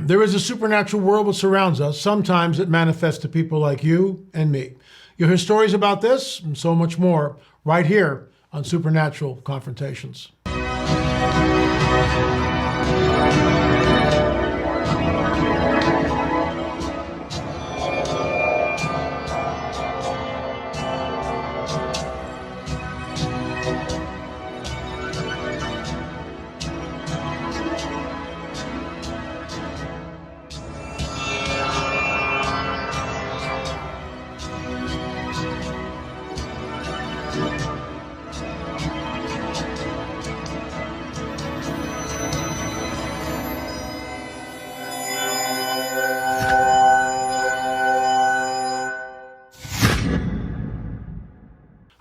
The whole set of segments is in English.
There is a supernatural world that surrounds us. Sometimes it manifests to people like you and me. You'll hear stories about this and so much more right here on Supernatural Confrontations.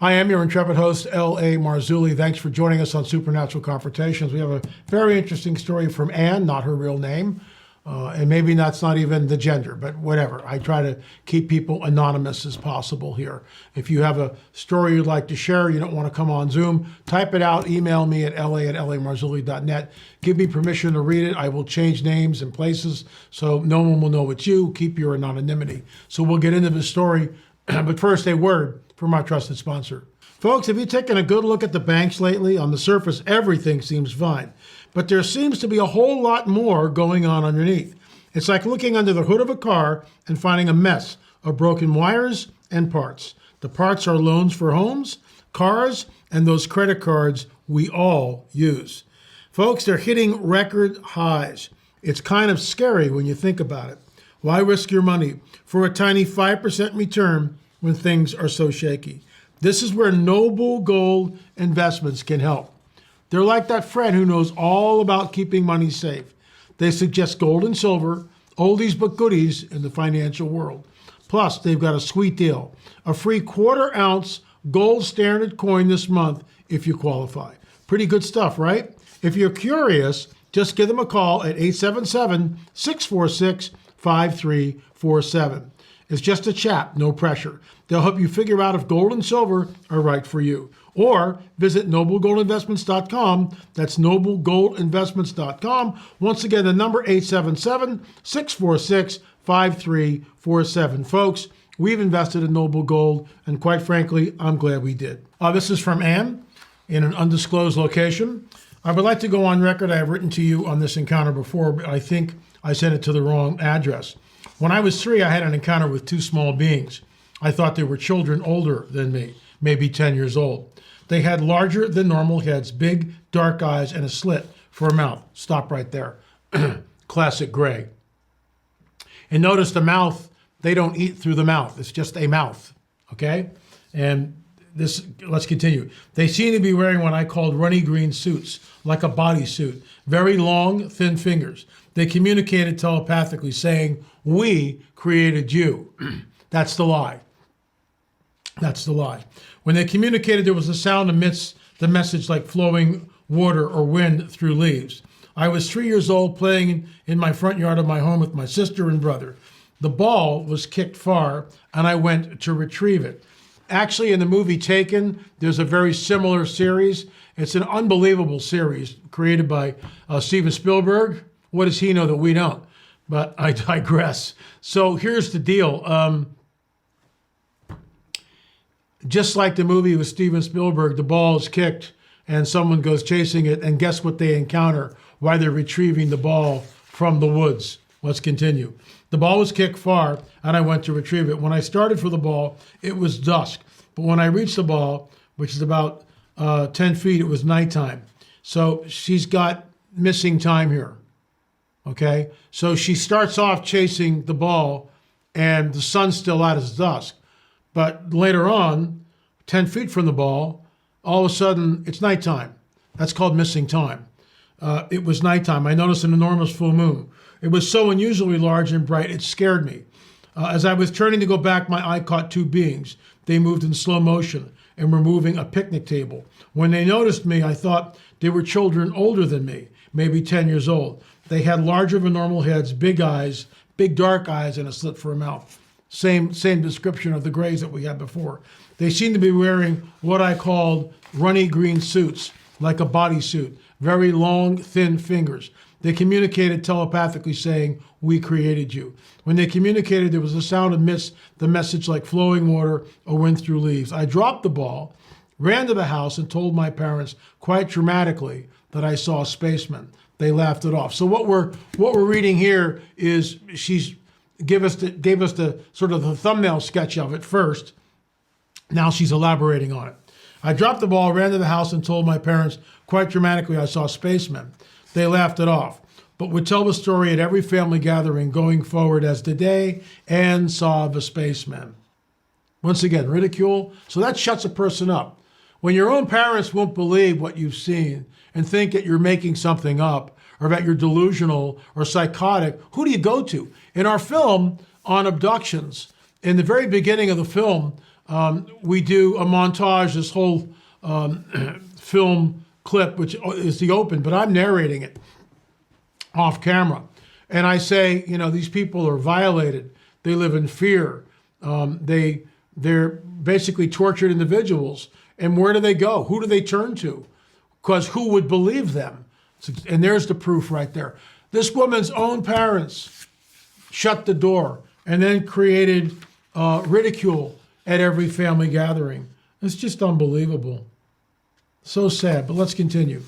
I am your intrepid host, L.A. Marzulli. Thanks for joining us on Supernatural Confrontations. We have a very interesting story from Anne, not her real name, and maybe that's not even the gender, but whatever. I try to keep people anonymous as possible here. If you have a story you'd like to share, you don't want to come on Zoom, type it out, email me at la@lamarzulli.net. Give me permission to read it. I will change names and places so no one will know it's you. Keep your anonymity. So we'll get into the story, but first a word from our trusted sponsor. Folks, have you taken a good look at the banks lately? On the surface, everything seems fine, but there seems to be a whole lot more going on underneath. It's like looking under the hood of a car and finding a mess of broken wires and parts. The parts are loans for homes, cars, and those credit cards we all use. Folks, they're hitting record highs. It's kind of scary when you think about it. Why risk your money for a tiny 5% return when things are so shaky? This is where Noble Gold Investments can help. They're like that friend who knows all about keeping money safe. They suggest gold and silver, oldies but goodies in the financial world. Plus, they've got a sweet deal, a free 1/4 ounce gold standard coin this month if you qualify. Pretty good stuff, right? If you're curious, just give them a call at 877-646-5347. It's just a chat, no pressure. They'll help you figure out if gold and silver are right for you. Or visit noblegoldinvestments.com. That's noblegoldinvestments.com. Once again, the number 877-646-5347. Folks, we've invested in Noble Gold, and quite frankly, I'm glad we did. This is from Anne in an undisclosed location. I would like to go on record. I have written to you on this encounter before, but I think I sent it to the wrong address. When I was 3, I had an encounter with 2 small beings. I thought they were children older than me, maybe 10 years old. They had larger than normal heads, big, dark eyes, and a slit for a mouth. Stop right there. Classic gray. And notice the mouth, they don't eat through the mouth. It's just a mouth, okay? And let's continue. They seem to be wearing what I called runny green suits, like a bodysuit. Very long, thin fingers. They communicated telepathically, saying, "We created you." That's the lie. That's the lie. When they communicated, there was a sound amidst the message like flowing water or wind through leaves. I was 3 years old, playing in my front yard of my home with my sister and brother. The ball was kicked far, and I went to retrieve it. Actually, in the movie Taken, there's a very similar series. It's an unbelievable series created by Steven Spielberg. What does he know that we don't? But I digress. So here's the deal. Just like the movie with Steven Spielberg, the ball is kicked and someone goes chasing it, and guess what they encounter while they're retrieving the ball from the woods? Let's continue. The ball was kicked far, and I went to retrieve it. When I started for the ball, it was dusk. But when I reached the ball, which is about 10 feet, it was nighttime. So she's got missing time here, okay? So she starts off chasing the ball, and the sun's still out as dusk. But later on, 10 feet from the ball, all of a sudden, it's nighttime. That's called missing time. It was nighttime. I noticed an enormous full moon. It was so unusually large and bright, it scared me. As I was turning to go back, my eye caught 2 beings. They moved in slow motion and were moving a picnic table. When they noticed me, I thought they were children older than me, maybe 10 years old. They had larger than normal heads, big eyes, big dark eyes, and a slit for a mouth. Same description of the grays that we had before. They seemed to be wearing what I called runny green suits, like a bodysuit, very long, thin fingers. They communicated telepathically saying, "We created you." When they communicated, there was a sound amidst the message like flowing water or wind through leaves. I dropped the ball, ran to the house, and told my parents quite dramatically that I saw a spaceman. They laughed it off. So what we're reading here is she's gave us the sort of the thumbnail sketch of it first. Now she's elaborating on it. I dropped the ball, ran to the house, and told my parents quite dramatically I saw spacemen. They laughed it off, but would tell the story at every family gathering going forward as today and saw the spacemen. Once again, ridicule. So that shuts a person up. When your own parents won't believe what you've seen and think that you're making something up or that you're delusional or psychotic, who do you go to? In our film on abductions, in the very beginning of the film, we do a montage, this whole film clip, which is the open, but I'm narrating it off camera. And I say, these people are violated. They live in fear. They're basically tortured individuals. And where do they go? Who do they turn to? Because who would believe them? And there's the proof right there. This woman's own parents shut the door and then created ridicule at every family gathering. It's just unbelievable. So sad, but let's continue.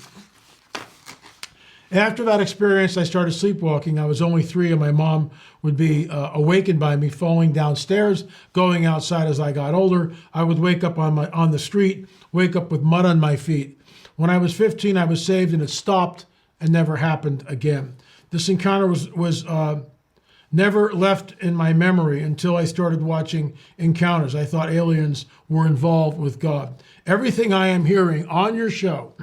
After that experience, I started sleepwalking. I was only 3, and my mom would be awakened by me falling downstairs, going outside as I got older. I would wake up on the street, wake up with mud on my feet. When I was 15, I was saved, and it stopped and never happened again. This encounter was never left in my memory until I started watching Encounters. I thought aliens were involved with God. Everything I am hearing on your show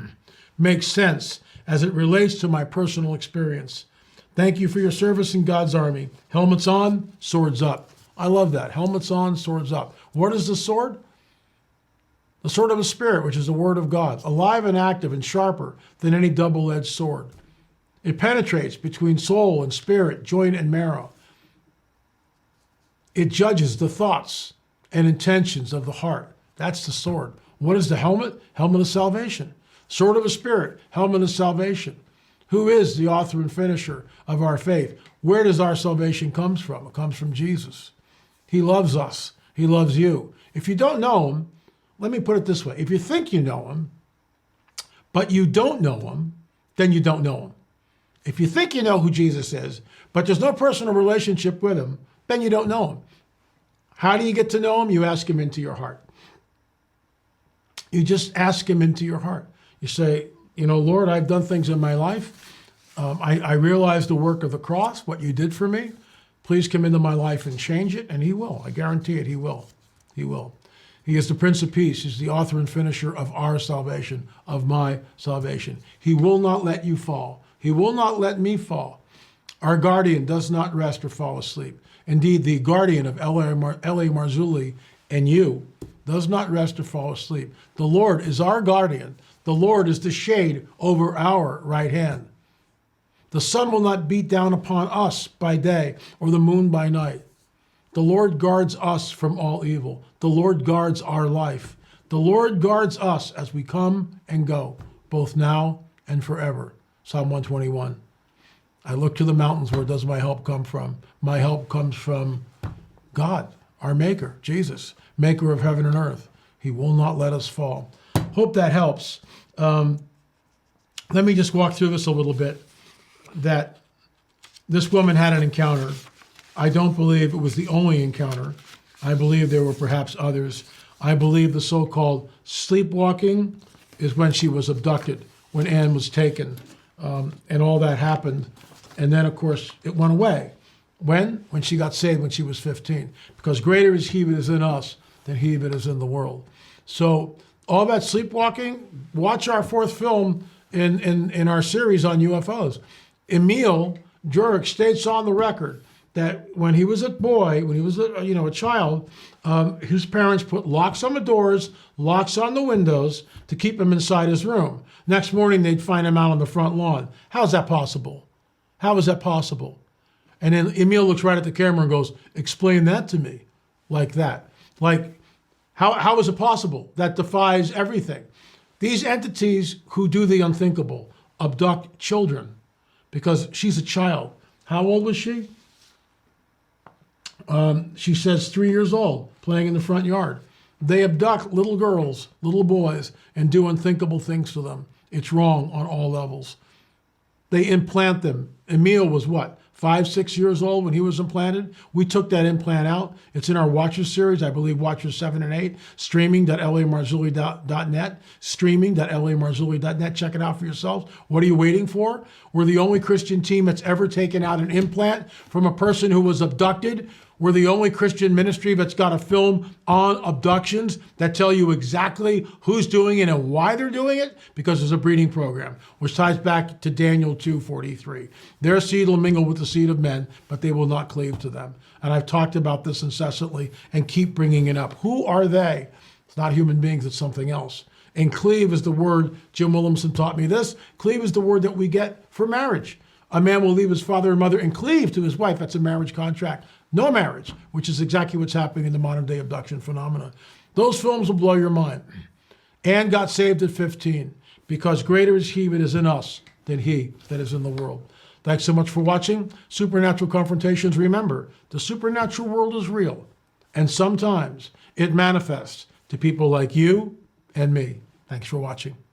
makes sense as it relates to my personal experience. Thank you for your service in God's army. Helmets on, swords up. I love that. Helmets on, swords up. What is the sword? The sword of the Spirit, which is the word of God, alive and active and sharper than any double-edged sword. It penetrates between soul and spirit, joint and marrow. It judges the thoughts and intentions of the heart. That's the sword. What is the helmet? Helmet of salvation. Sword of the Spirit, helmet of salvation. Who is the author and finisher of our faith? Where does our salvation come from? It comes from Jesus. He loves us. He loves you. If you don't know him, let me put it this way. If you think you know him, but you don't know him, then you don't know him. If you think you know who Jesus is, but there's no personal relationship with him, then you don't know him. How do you get to know him? You ask him into your heart. You just ask him into your heart. You say, Lord, I've done things in my life. I realize the work of the cross, what you did for me. Please come into my life and change it. And he will. I guarantee it. He will. He will. He is the Prince of Peace. He's the author and finisher of our salvation, of my salvation. He will not let you fall. He will not let me fall. Our guardian does not rest or fall asleep. Indeed, the guardian of L.A. Marzulli and you does not rest or fall asleep. The Lord is our guardian. The Lord is the shade over our right hand. The sun will not beat down upon us by day or the moon by night. The Lord guards us from all evil. The Lord guards our life. The Lord guards us as we come and go, both now and forever. Psalm 121. I look to the mountains. Where does my help come from? My help comes from God, our maker, Jesus, maker of heaven and earth. He will not let us fall. Hope that helps. Let me just walk through this a little bit. That this woman had an encounter. I don't believe it was the only encounter. I believe there were perhaps others. I believe the so-called sleepwalking is when she was abducted, when Anne was taken, and all that happened. And then, of course, it went away. When? When she got saved when she was 15. Because greater is he that is in us than he that is in the world. So all that sleepwalking, watch our 4th film in our series on UFOs. Emil Jurek states on the record that when he was a boy, when he was a child, his parents put locks on the doors, locks on the windows to keep him inside his room. Next morning, they'd find him out on the front lawn. How is that possible? How is that possible? And then Emil looks right at the camera and goes, explain that to me, like that. Like, how is it possible? That defies everything. These entities who do the unthinkable, abduct children, because she's a child. How old was she? She says 3 years old, playing in the front yard. They abduct little girls, little boys, and do unthinkable things to them. It's wrong on all levels. They implant them. Emil was what, 5, 6 years old when he was implanted? We took that implant out. It's in our Watchers series, I believe Watchers 7 and 8, streaming.lamarzulli.net, streaming.lamarzulli.net. Check it out for yourselves. What are you waiting for? We're the only Christian team that's ever taken out an implant from a person who was abducted. We're the only Christian ministry that's got a film on abductions that tell you exactly who's doing it and why they're doing it, because there's a breeding program, which ties back to Daniel 2:43. Their seed will mingle with the seed of men, but they will not cleave to them. And I've talked about this incessantly and keep bringing it up. Who are they? It's not human beings, it's something else. And cleave is the word, Jim Williamson taught me this, cleave is the word that we get for marriage. A man will leave his father and mother and cleave to his wife. That's a marriage contract. No marriage, which is exactly what's happening in the modern day abduction phenomena. Those films will blow your mind. Anne got saved at 15 because greater is he that is in us than he that is in the world. Thanks so much for watching Supernatural Confrontations. Remember, the supernatural world is real, and sometimes it manifests to people like you and me. Thanks for watching.